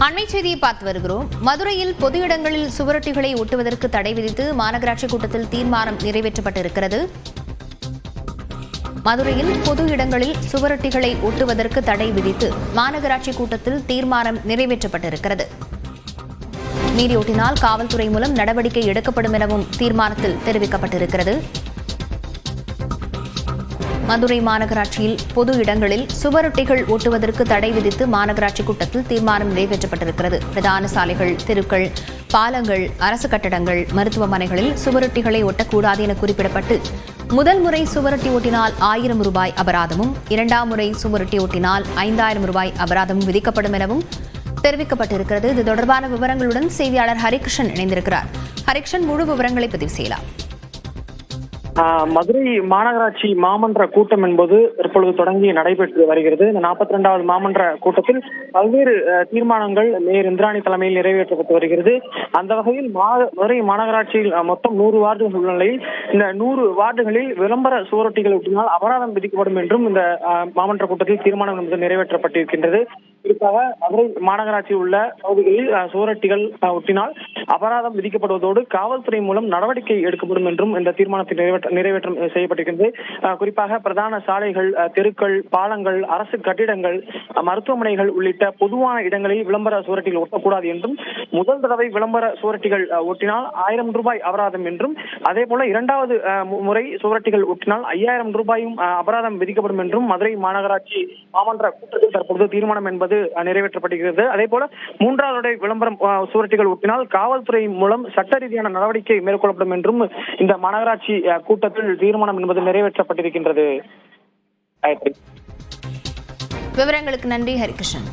அண்மை செய்தியை பார்த்து வருகிறோம். மதுரையில் பொது இடங்களில் சுவரொட்டிகளை ஒட்டுவதற்கு தடை விதித்து மாநகராட்சி கூட்டத்தில் தீர்மானம் நிறைவேற்றப்பட்டிருக்கிறது. மதுரையில் பொது இடங்களில் சுவரொட்டிகளை ஒட்டுவதற்கு தடை விதித்து மாநகராட்சி கூட்டத்தில் தீர்மானம் நிறைவேற்றப்பட்டிருக்கிறது. மீறி ஒட்டினால் காவல்துறை மூலம் நடவடிக்கை எடுக்கப்படும் எனவும் தீர்மானத்தில் தெரிவிக்கப்பட்டிருக்கிறது. மதுரை மாநகராட்சியில் பொது இடங்களில் சுவரொட்டிகள் ஒட்டுவதற்கு தடை விதித்து மாநகராட்சி கூட்டத்தில் தீர்மானம் நிறைவேற்றப்பட்டிருக்கிறது. பிரதான சாலைகள், தெருக்கள், பாலங்கள், அரசு கட்டடங்கள், மருத்துவமனைகளில் சுவரொட்டிகளை ஒட்டக்கூடாது என குறிப்பிடப்பட்டு முதல் முறை சுவரொட்டி ஒட்டினால் 1000 ரூபாய் அபராதமும், இரண்டாம் முறை சுவரொட்டி ஒட்டினால் 5000 ரூபாய் அபராதமும் விதிக்கப்படும் எனவும் தெரிவிக்கப்பட்டிருக்கிறது. இது தொடர்பான விவரங்களுடன் செய்தியாளர் ஹரிகிருஷ்ணன் இணைந்திருக்கிறார். ஹரிகிருஷ்ணன், முழு விவரங்களை பதிவு செய்யலாம். மதுரை மாநகராட்சி மாமன்ற கூட்டம் என்பது தற்பொழுது தொடங்கி நடைபெற்று வருகிறது. இந்த 42வது மாமன்ற கூட்டத்தில் பல்வேறு தீர்மானங்கள் மேயர் இந்திராணி தலைமையில் நிறைவேற்றப்பட்டு வருகிறது. அந்த வகையில் மதுரை மாநகராட்சியில் மொத்தம் 100 வார்டுகள் உள்ள நிலையில் இந்த 100 வார்டுகளில் விளம்பர சுவரொட்டிகள் ஒட்டினால் அபராதம் விதிக்கப்படும் என்றும் இந்த மாமன்ற கூட்டத்தில் தீர்மானம் என்பது நிறைவேற்றப்பட்டிருக்கின்றது. குறிப்பாக மதுரை மாநகராட்சியில் உள்ள பகுதிகளில் சுவரொட்டிகள் ஒட்டினால் அபராதம் விதிக்கப்படுவதோடு காவல்துறை மூலம் நடவடிக்கை எடுக்கப்படும் என்றும் இந்த தீர்மானத்தில் நிறைவேற்றம் செய்யப்பட்டிருக்கிறது. குறிப்பாக பிரதான சாலைகள், தெருக்கள், பாலங்கள், அரசு கட்டிடங்கள், மருத்துவமனைகள் உள்ளிட்ட பொதுவான இடங்களில் விளம்பர சுவரொட்டிகள் ஒட்டக்கூடாது என்றும், முதல் தடவை விளம்பர சுவரொட்டிகள் ஒட்டினால் 1000 ரூபாய் அபராதம் என்றும், அதே போல இரண்டாவது முறை சுவரொட்டிகள் ஒட்டினால் 5000 ரூபாயும் அபராதம் விதிக்கப்படும் என்றும் மதுரை மாநகராட்சி மாமன்ற கூட்டத்தில் தற்பொழுது தீர்மானம் என்பது நிறைவேற்றப்படுகிறது. அதே போல மூன்றாவது விளம்பரம் சுவரொட்டிகள் ஒட்டினால் காவல்துறை மூலம் சட்ட ரீதியான நடவடிக்கை மேற்கொள்ளப்படும் என்றும் இந்த மாநகராட்சி கூட்டத்தில் தீர்மானம் என்பது நிறைவேற்றப்பட்டிருக்கின்றது. விவரங்களுக்கு நன்றி ஹரிகிருஷ்ணன்.